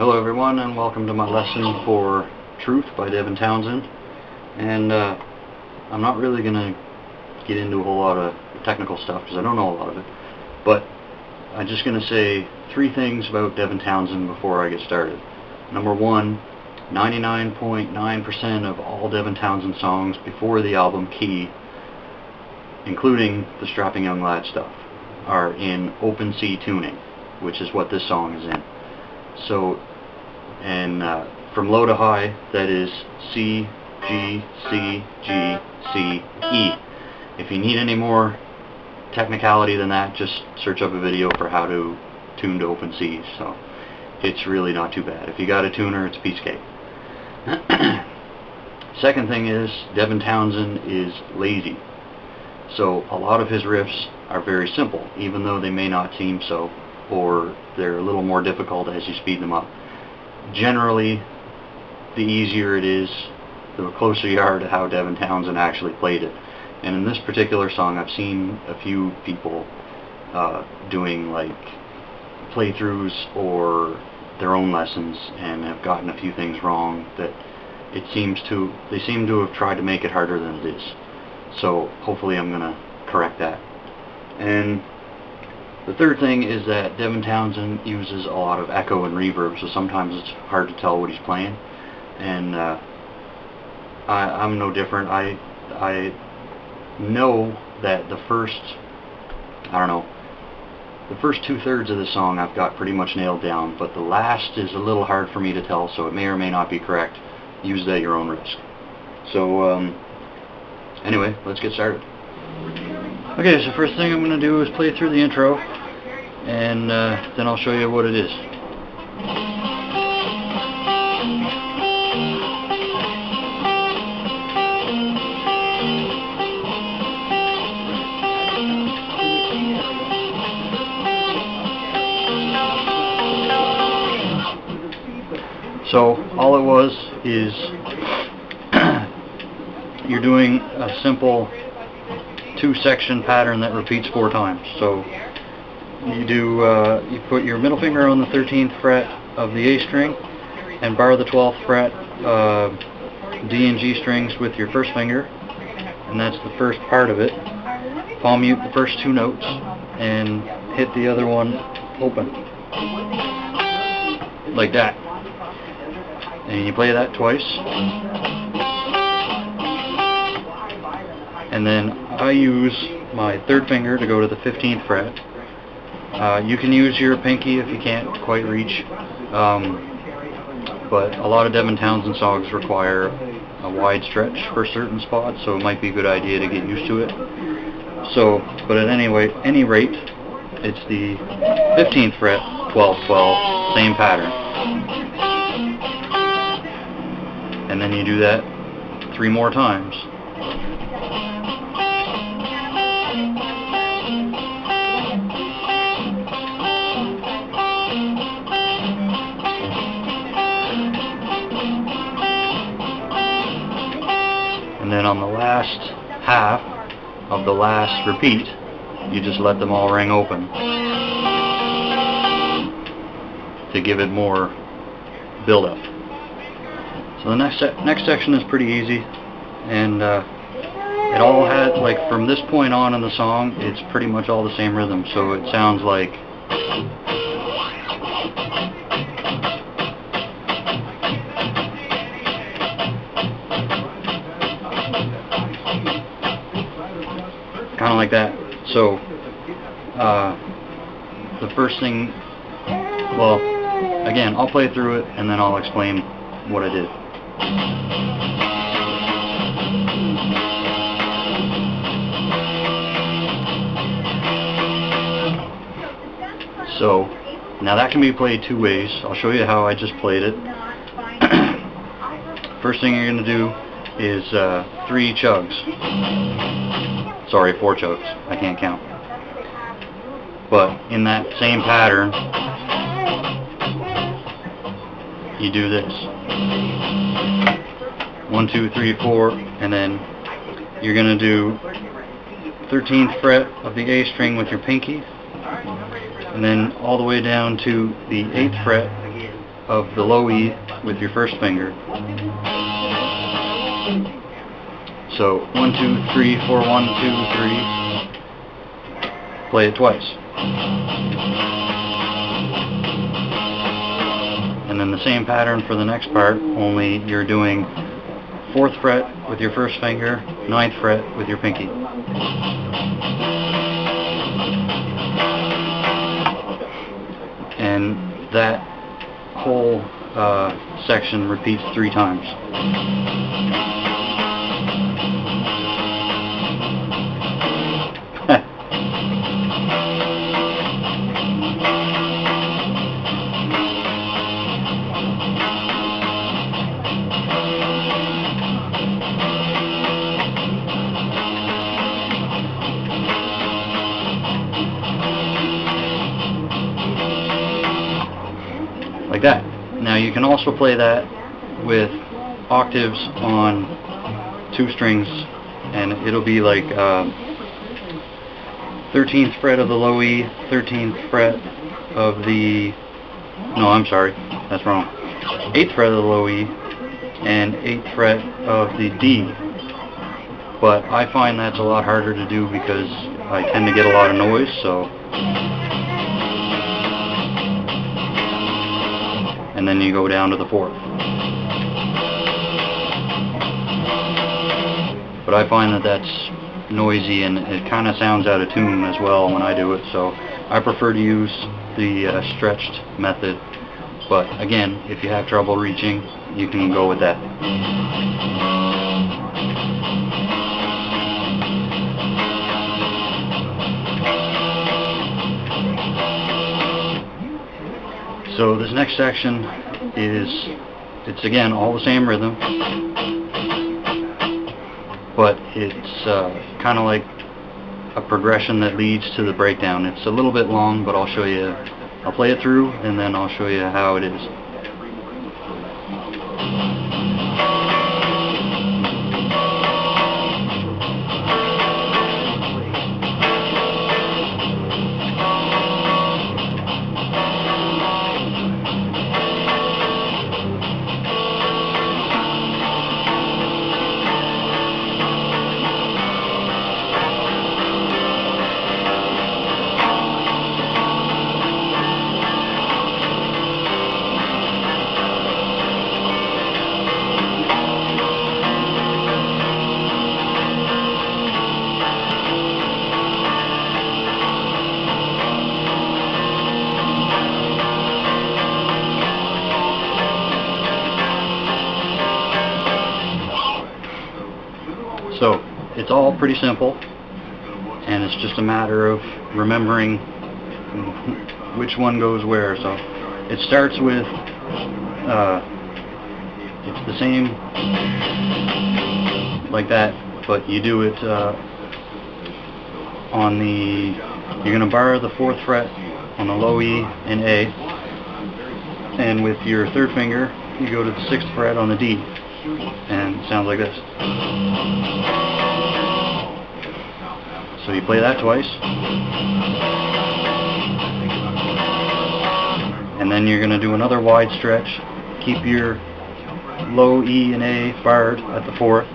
Hello everyone, and welcome to my lesson for Truth by Devin Townsend. And I'm not really going to get into a whole lot of technical stuff because I don't know a lot of it, but I'm just going to say three things about Devin Townsend before I get started. Number one, 99.9% of all Devin Townsend songs before the album Key, including the Strapping Young Lad stuff, are in open C tuning, which is what this song is in. So, and from low to high, that is C, G, C, G, C, E. If you need any more technicality than that, just search up a video for how to tune to open Cs. So it's really not too bad. If you got a tuner, it's a piece of cake. Second thing is, Devin Townsend is lazy. So a lot of his riffs are very simple, even though they may not seem so, or they're a little more difficult as you speed them up. Generally, the easier it is, the closer you are to how Devin Townsend actually played it. And in this particular song, I've seen a few people doing like playthroughs or their own lessons and have gotten a few things wrong that they seem to have tried to make it harder than it is. So hopefully I'm going to correct that. And the third thing is that Devin Townsend uses a lot of echo and reverb, so sometimes it's hard to tell what he's playing. And I'm no different. I know that the first 2/3 of the song I've got pretty much nailed down, but the last is a little hard for me to tell, so it may or may not be correct. Use it at your own risk. So anyway, let's get started. Okay, so first thing I'm going to do is play through the intro, and then I'll show you what it is. So all it was is you're doing a simple 2-section pattern that repeats 4 times. So you you put your middle finger on the 13th fret of the A string and bar the 12th fret D and G strings with your first finger, and that's the first part of it. Palm mute the first 2 notes and hit the other one open, like that. And you play that twice. And then I use my 3rd finger to go to the 15th fret. You can use your pinky if you can't quite reach, but a lot of Devin Townsend songs require a wide stretch for certain spots, so it might be a good idea to get used to it. So, but at any rate, it's the 15th fret, 12, 12, same pattern. And then you do that 3 more times. And then on the last half of the last repeat, you just let them all ring open to give it more build-up. So the next section is pretty easy, and it all had, like, from this point on in the song, it's pretty much all the same rhythm, so it sounds like kind of like that. So the first thing, well, again, I'll play through it and then I'll explain what I did. So now that can be played 2 ways. I'll show you how I just played it. First thing you're going to do is 3 chugs. Sorry, 4 chugs. I can't count. But in that same pattern, you do this. 1, 2, 3, 4, and then you're going to do 13th fret of the A string with your pinky, and then all the way down to the 8th fret of the low E with your first finger. So 1, 2, 3, 4, 1, 2, 3. Play it twice. And then the same pattern for the next part, only you're doing 4th fret with your first finger, 9th fret with your pinky. And that whole section repeats 3 times. Like that. Now you can also play that with octaves on 2 strings, and it'll be like 13th fret of the low E, 13th fret of the, no, I'm sorry, that's wrong, 8th fret of the low E and 8th fret of the D. But I find that's a lot harder to do because I tend to get a lot of noise, so. And then you go down to the 4th. But I find that that's noisy and it kind of sounds out of tune as well when I do it, so I prefer to use the stretched method. But again, if you have trouble reaching, you can go with that. So this next section it's again all the same rhythm, but it's kind of like a progression that leads to the breakdown. It's a little bit long, but I'll show you. I'll play it through and then I'll show you how it is. So it's all pretty simple, and it's just a matter of remembering which one goes where. So it starts with it's the same like that, but you do it on the, you're going to bar the 4th fret on the low E and A, and with your 3rd finger you go to the 6th fret on the D, and it sounds like this. So you play that twice, and then you're going to do another wide stretch. Keep your low E and A barred at the 4th,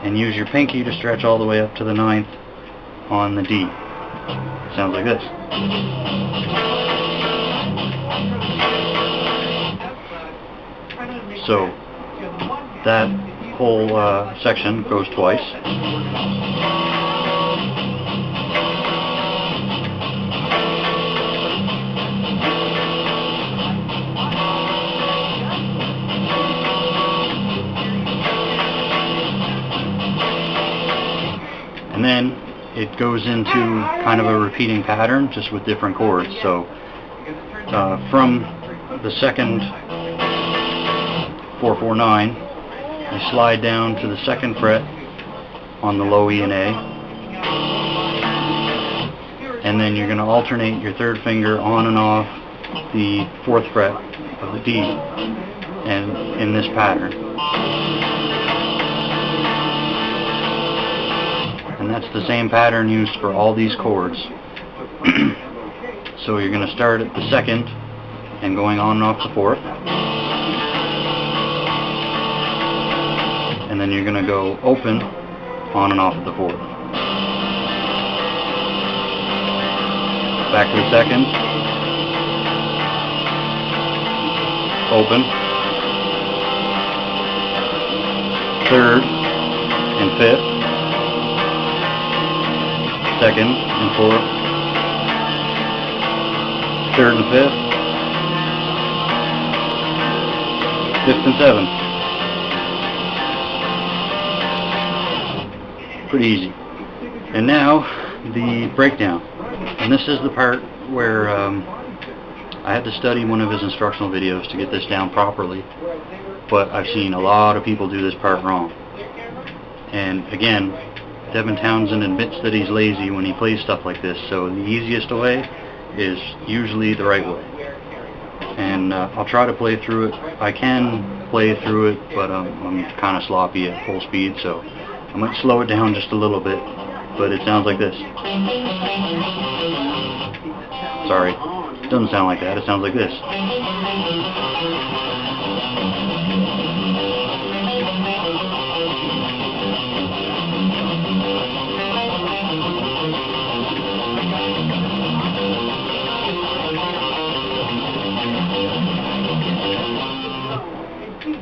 and use your pinky to stretch all the way up to the 9th on the D. Sounds like this. So that whole section goes twice. And then it goes into kind of a repeating pattern, just with different chords. So from the second 4-4-9, you slide down to the 2nd fret on the low E and A, and then you're going to alternate your 3rd finger on and off the 4th fret of the D, and in this pattern. And that's the same pattern used for all these chords. So you're going to start at the 2nd and going on and off the fourth. And then you're going to go open, on and off of the fourth. Back to the second. Open. Third and fifth. Second and fourth. Third and fifth. Fifth and seventh. Pretty easy. And now the breakdown. And this is the part where I had to study one of his instructional videos to get this down properly, but I've seen a lot of people do this part wrong. And again, Devin Townsend admits that he's lazy when he plays stuff like this, so the easiest way is usually the right way. And I'll try to play through it. I can play through it, but I'm kind of sloppy at full speed, so I might slow it down just a little bit, but it sounds like this. Sorry, it doesn't sound like that, it sounds like this.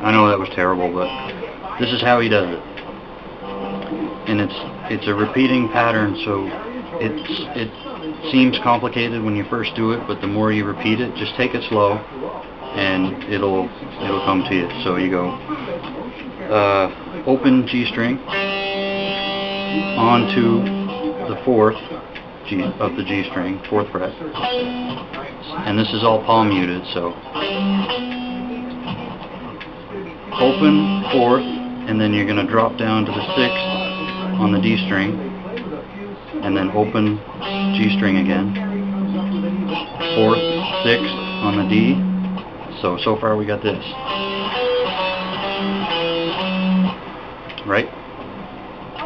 I know that was terrible, but this is how he does it. And it's a repeating pattern, so it seems complicated when you first do it, but the more you repeat it, just take it slow and it'll come to you. So you go open G string onto the fourth G of the G string, fourth fret, and this is all palm muted, so open fourth, and then you're going to drop down to the sixth on the D string, and then open G string again, fourth, sixth on the D. So far we got this, right?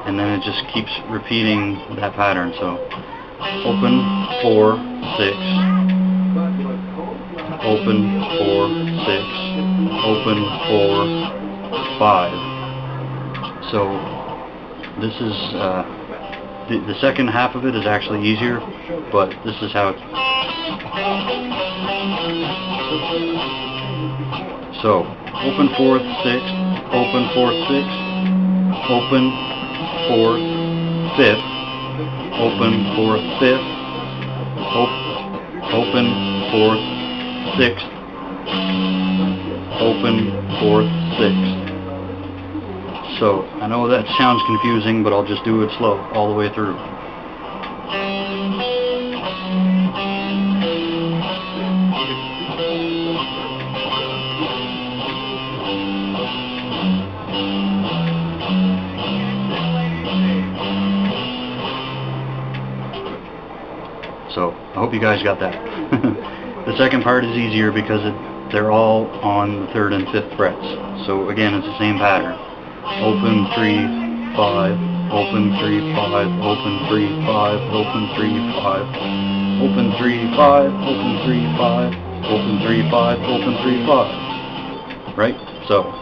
And then it just keeps repeating that pattern. So open 4, 6, open 4, 6, open 4, 5. So this is the second half of it is actually easier, but this is how it's. So open 4th, 6th, open 4th, 6th, open 4th, 5th, open 4th, 5th, open 4th, 6th, open 4th, 6th. So I know that sounds confusing, but I'll just do it slow all the way through. So I hope you guys got that. The second part is easier because they're all on the 3rd and 5th frets. So again, it's the same pattern. Open 3, 5, open 3, 5, open 3, 5, open 3, 5, open 3, 5, open 3, 5, open 3, 5, open 3, 5. Right? So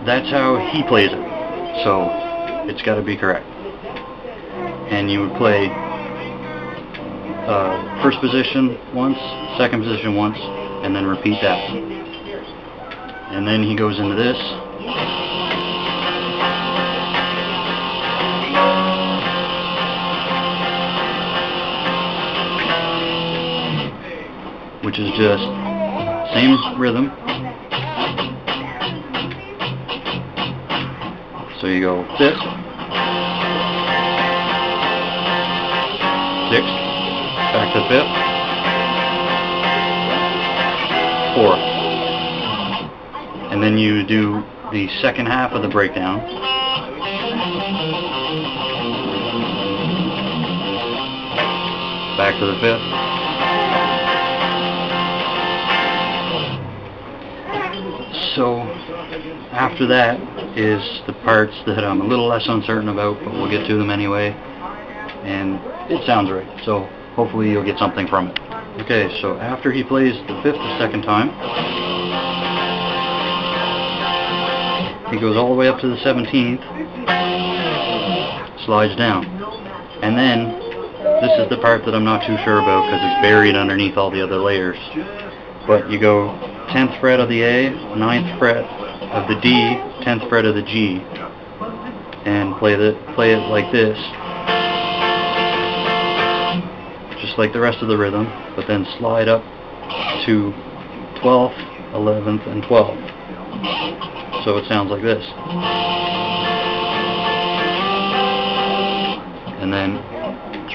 that's how he plays it. So it's got to be correct. And you would play first position once, second position once, and then repeat that. And then he goes into this. Which is just same rhythm. So you go 5th, 6th, back to 5th, 4th. And then you do the second half of the breakdown. Back to the 5th. So after that is the parts that I'm a little less uncertain about, but we'll get to them anyway. And it sounds right, so hopefully you'll get something from it. Okay, so after he plays the fifth the second time, he goes all the way up to the 17th, slides down, and then this is the part that I'm not too sure about because it's buried underneath all the other layers. But you go 10th fret of the A, 9th fret of the D, 10th fret of the G, and play it like this, just like the rest of the rhythm, but then slide up to 12th, 11th, and 12th. So it sounds like this. And then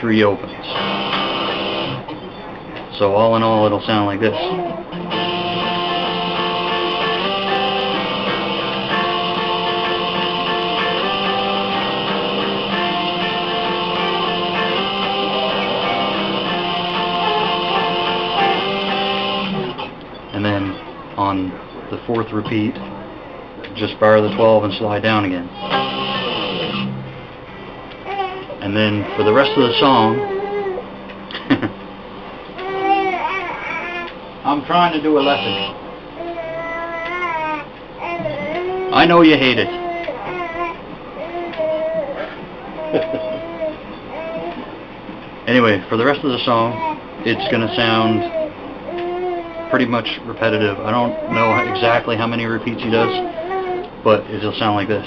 3 opens. So all in all, it'll sound like this. And then on the 4th repeat, just bar the 12 and slide down again. And then for the rest of the song, I'm trying to do a lesson. I know you hate it. Anyway, for the rest of the song, it's going to sound pretty much repetitive. I don't know exactly how many repeats he does, but it'll sound like this.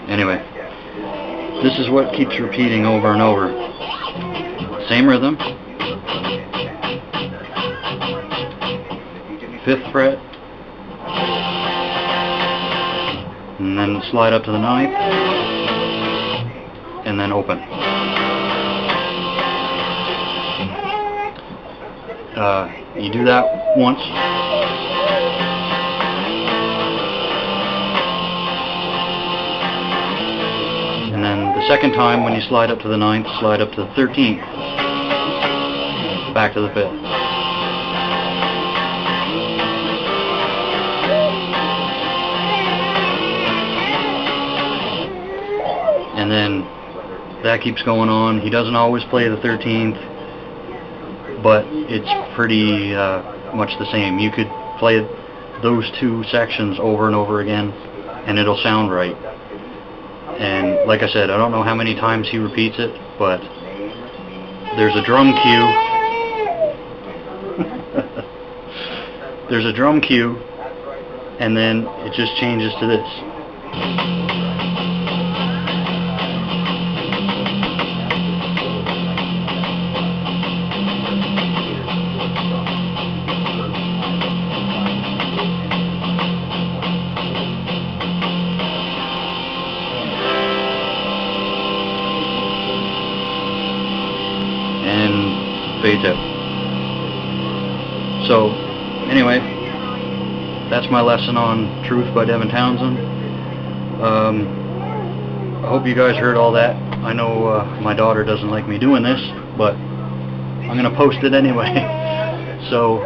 Anyway, this is what keeps repeating over and over. Same rhythm. 5th fret. And then slide up to the 9th. And then open. You do that once. And then the second time, when you slide up to the 9th, slide up to the 13th, back to the 5th. And then that keeps going on. He doesn't always play the 13th, but it's pretty much the same. You could play those 2 sections over and over again, and it'll sound right. And like I said, I don't know how many times he repeats it, but there's a drum cue. There's a drum cue, and then it just changes to this. And fades out. So, anyway, that's my lesson on Truth by Devin Townsend. I hope you guys heard all that. I know my daughter doesn't like me doing this, but I'm going to post it anyway. So,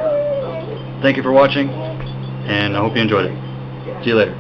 thank you for watching, and I hope you enjoyed it. See you later.